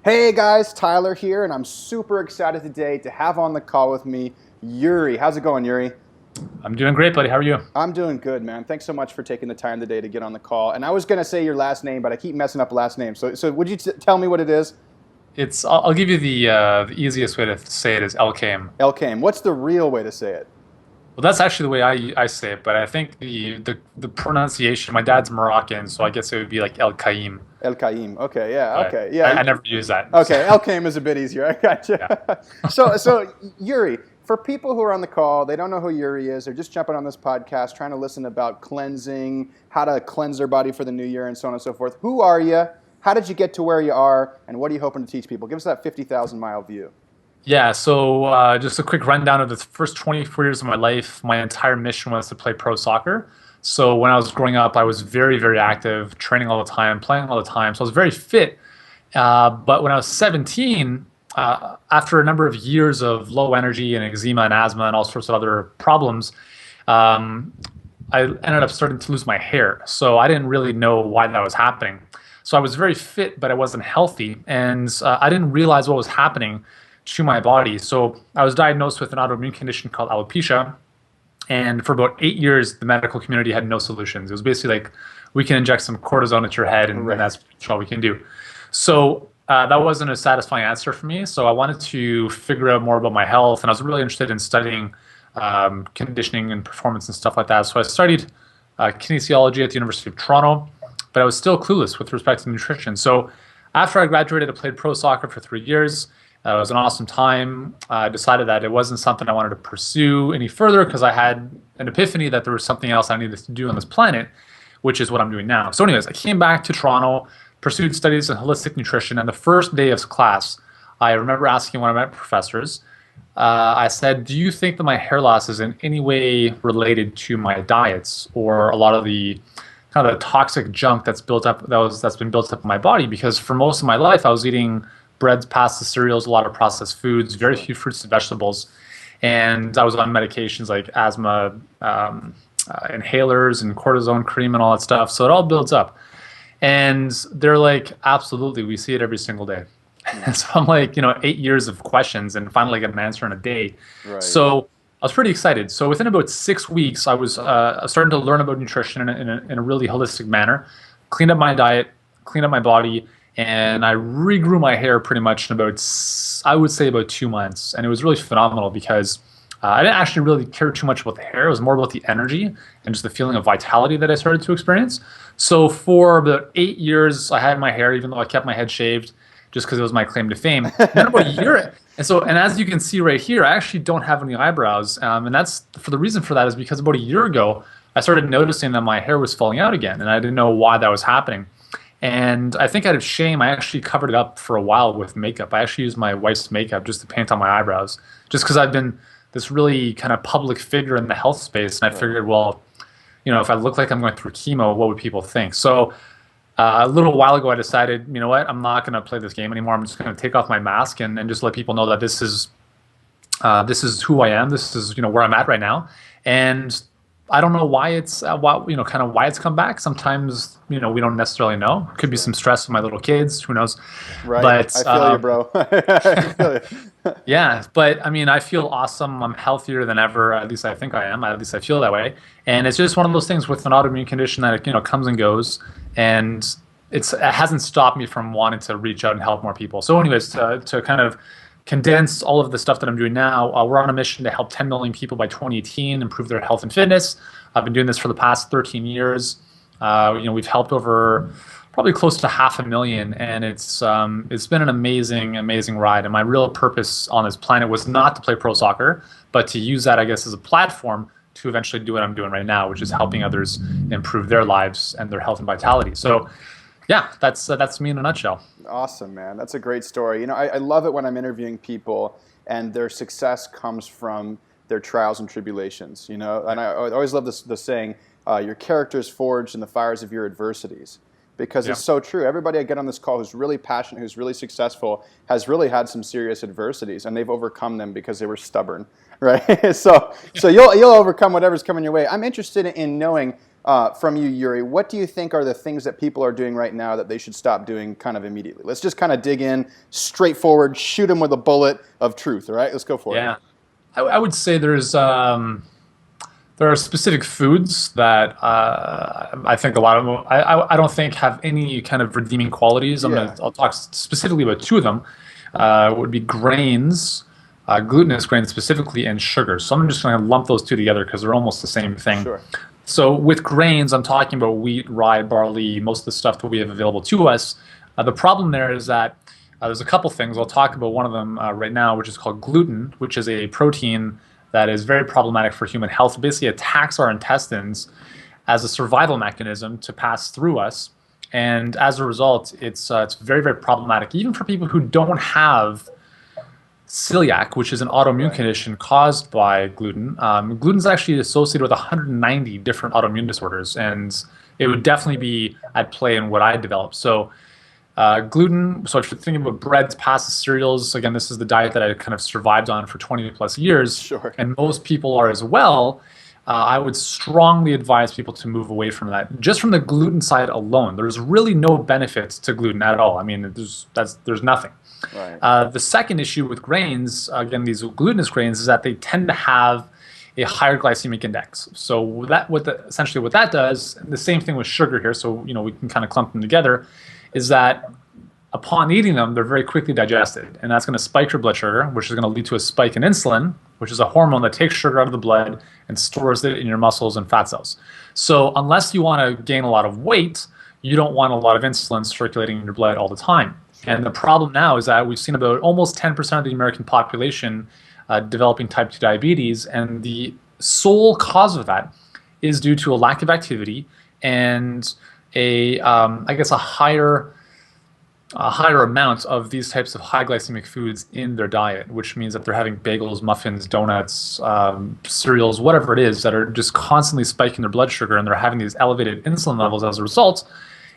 Hey guys, Tyler here, and I'm super excited today to have on the call with me Yuri. How's it going, Yuri? I'm doing great, buddy. How are you? I'm doing good, man. Thanks so much for taking the time today to get on the call. And I was gonna say your last name, but I keep messing up last name. So would you tell me what it is? I'll give you the easiest way to say it is Elkaim. Elkaim. What's the real way to say it? Well, that's actually the way I say it, but I think the pronunciation. My dad's Moroccan, so I guess it would be like Elkaim. Elkaim. Okay, yeah, But okay, I yeah. never use that. Okay, Elkaim is a bit easier. I Yeah. gotcha. So Yuri, for people who are on the call, they don't know who Yuri is. They're just jumping on this podcast, trying to listen about cleansing, how to cleanse their body for the new year, and so on and so forth. Who are you? How did you get to where you are? And what are you hoping to teach people? Give us that 50,000-mile view. Yeah, so just a quick rundown of the first 24 years of my life. My entire mission was to play pro soccer. So when I was growing up, I was very, very active, training all the time, playing all the time. So I was very fit. But when I was 17, after a number of years of low energy and eczema and asthma and all sorts of other problems, um, I ended up starting to lose my hair. So I didn't really know why that was happening. So I was very fit, but I wasn't healthy. And I didn't realize what was happening to my body. So I was diagnosed with an autoimmune condition called alopecia. And for about 8 years, the medical community had no solutions. It was basically like, we can inject some cortisone at your head, and Right. that's all we can do. So that wasn't a satisfying answer for me. So I wanted to figure out more about my health, and I was really interested in studying conditioning and performance and stuff like that. So I studied kinesiology at the University of Toronto, but I was still clueless with respect to nutrition. So after I graduated, I played pro soccer for 3 years. It was an awesome time. I decided that it wasn't something I wanted to pursue any further because I had an epiphany that there was something else I needed to do on this planet, which is what I'm doing now. So anyways, I came back to Toronto, pursued studies in holistic nutrition, and the first day of class, I remember asking one of my professors, I said, do you think that my hair loss is in any way related to my diets or a lot of the kind of the toxic junk that's built up that's been built up in my body? Because for most of my life, I was eating breads, pasta, cereals, a lot of processed foods, very few fruits and vegetables. And I was on medications like asthma, inhalers and cortisone cream and all that stuff. So it all builds up. And they're like, absolutely, we see it every single day. So I'm like, 8 years of questions and finally get an answer in a day. Right. So I was pretty excited. So within about 6 weeks, I was starting to learn about nutrition in a really holistic manner, cleaned up my diet, cleaned up my body, and I regrew my hair pretty much in about, I would say, about 2 months. And it was really phenomenal because I didn't actually really care too much about the hair. It was more about the energy and just the feeling of vitality that I started to experience. So for about 8 years, I had my hair, even though I kept my head shaved, just because it was my claim to fame. And then about a year, and as you can see right here, I actually don't have any eyebrows, and that's for the reason for that is because about a year ago, I started noticing that my hair was falling out again, and I didn't know why that was happening. And I think out of shame, I actually covered it up for a while with makeup. I actually used my wife's makeup just to paint on my eyebrows, just because I've been this really kind of public figure in the health space, and I figured, well, if I look like I'm going through chemo, what would people think? So a little while ago, I decided, you know what, I'm not going to play this game anymore. I'm just going to take off my mask and just let people know that this is who I am. This is where I'm at right now, and I don't know why it's kind of why it's come back. Sometimes we don't necessarily know. Could be some stress with my little kids. Who knows? Right. But I feel you, bro. I feel you. yeah, but I mean, I feel awesome. I'm healthier than ever. At least I think I am. At least I feel that way. And it's just one of those things with an autoimmune condition that comes and goes, and it hasn't stopped me from wanting to reach out and help more people. So, anyways, to kind of condense all of the stuff that I'm doing now, we're on a mission to help 10 million people by 2018 improve their health and fitness. I've been doing this for the past 13 years. We've helped over probably close to 500,000, and it's been an amazing ride. And my real purpose on this planet was not to play pro soccer, but to use that, I guess, as a platform to eventually do what I'm doing right now, which is helping others improve their lives and their health and vitality. So, yeah, that's me in a nutshell. Awesome, man. That's a great story. I love it when I'm interviewing people and their success comes from their trials and tribulations, And I always love the saying, your character is forged in the fires of your adversities, because it's so true. Everybody I get on this call who's really passionate, who's really successful, has really had some serious adversities, and they've overcome them because they were stubborn, right? So you'll overcome whatever's coming your way. I'm interested in knowing from you, Yuri, what do you think are the things that people are doing right now that they should stop doing kind of immediately? Let's just kind of dig in, straightforward, shoot them with a bullet of truth. All right, let's go for it. Yeah, I would say there are specific foods that I think a lot of them, I don't think have any kind of redeeming qualities. Yeah. I'll talk specifically about two of them. Would be grains, glutinous grains specifically, and sugars. So I'm just going to lump those two together because they're almost the same thing. Sure. So with grains, I'm talking about wheat, rye, barley, most of the stuff that we have available to us. The problem there is that there's a couple things. I'll talk about one of them right now, which is called gluten, which is a protein that is very problematic for human health. It basically attacks our intestines as a survival mechanism to pass through us. And as a result, it's very, very problematic, even for people who don't have celiac, which is an autoimmune condition caused by gluten. Gluten is actually associated with 190 different autoimmune disorders, and it would definitely be at play in what I developed. So gluten, so if you're thinking about breads, pastas, cereals, again, this is the diet that I kind of survived on for 20 plus years, Sure. and most people are as well. I would strongly advise people to move away from that. Just from the gluten side alone, there's really no benefits to gluten at all. I mean, there's nothing. Right. The second issue with grains, again, these glutinous grains, is that they tend to have a higher glycemic index. So essentially what that does, the same thing with sugar here, so we can kind of clump them together, is that upon eating them, they're very quickly digested. And that's going to spike your blood sugar, which is going to lead to a spike in insulin, which is a hormone that takes sugar out of the blood and stores it in your muscles and fat cells. So unless you want to gain a lot of weight, you don't want a lot of insulin circulating in your blood all the time. And the problem now is that we've seen about almost 10% of the American population developing type 2 diabetes. And the sole cause of that is due to a lack of activity and I guess a higher amount of these types of high glycemic foods in their diet, which means that they're having bagels, muffins, donuts, cereals, whatever it is, that are just constantly spiking their blood sugar, and they're having these elevated insulin levels as a result.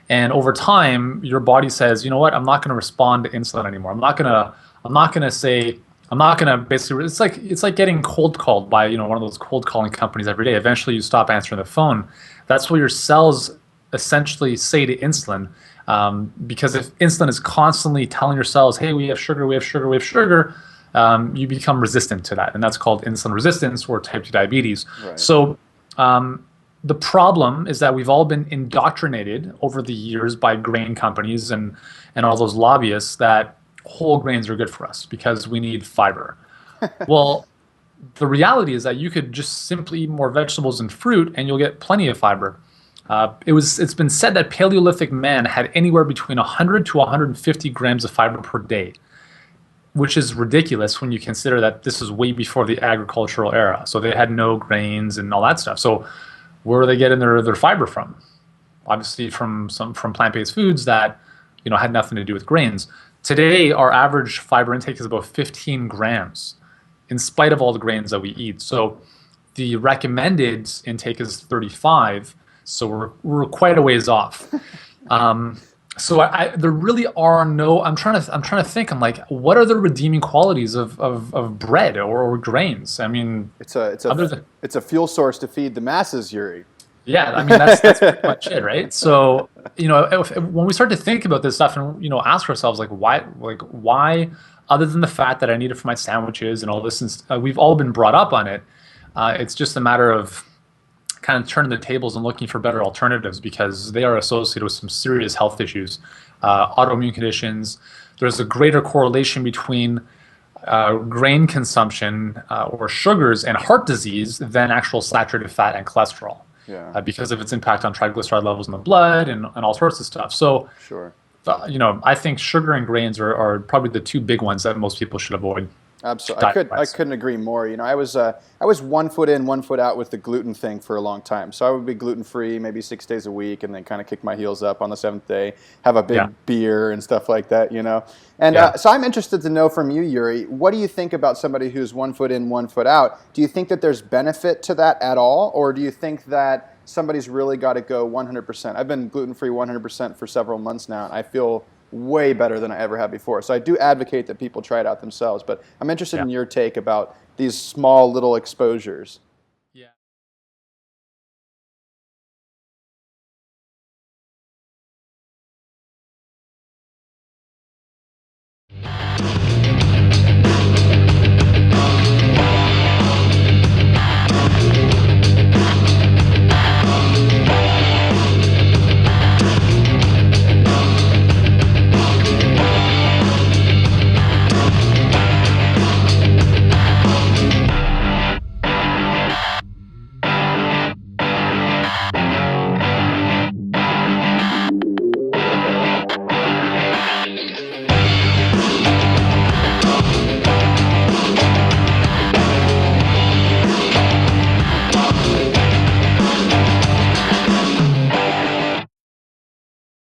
And over time, your body says, you know what, I'm not going to respond to insulin anymore. I'm not going to basically, it's like getting cold called by, one of those cold calling companies every day. Eventually you stop answering the phone. That's what your cells essentially say to insulin. Because if insulin is constantly telling your cells, hey, we have sugar, we have sugar, we have sugar, you become resistant to that. And that's called insulin resistance or type 2 diabetes. Right. So the problem is that we've all been indoctrinated over the years by grain companies and all those lobbyists that whole grains are good for us because we need fiber. Well, the reality is that you could just simply eat more vegetables and fruit and you'll get plenty of fiber. It's been said that Paleolithic man had anywhere between 100 to 150 grams of fiber per day, which is ridiculous when you consider that this is way before the agricultural era. So they had no grains and all that stuff. So where are they getting their fiber from? Obviously from plant-based foods that had nothing to do with grains. Today, our average fiber intake is about 15 grams, in spite of all the grains that we eat. So the recommended intake is 35. So we're quite a ways off. So there really are no. I'm trying to think. I'm like, what are the redeeming qualities of bread or grains? I mean, it's a fuel source to feed the masses, Yuri. Yeah, I mean that's pretty much it, right? So when we start to think about this stuff and ask ourselves why, other than the fact that I need it for my sandwiches and all this, and we've all been brought up on it. It's just a matter of kind of turning the tables and looking for better alternatives because they are associated with some serious health issues, autoimmune conditions. There's a greater correlation between grain consumption or sugars and heart disease than actual saturated fat and cholesterol. Yeah. Because of its impact on triglyceride levels in the blood and all sorts of stuff. So, sure. I think sugar and grains are probably the two big ones that most people should avoid. Absolutely, I couldn't agree more. I was 1 foot in, 1 foot out with the gluten thing for a long time. So I would be gluten free, maybe 6 days a week, and then kind of kick my heels up on the 7th day, have a big beer and stuff like that. And so I'm interested to know from you, Yuri, what do you think about somebody who's 1 foot in, 1 foot out? Do you think that there's benefit to that at all, or do you think that somebody's really got to go 100%? I've been gluten free 100% for several months now, and I feel way better than I ever have before. So I do advocate that people try it out themselves, but I'm interested in your take about these small little exposures. you.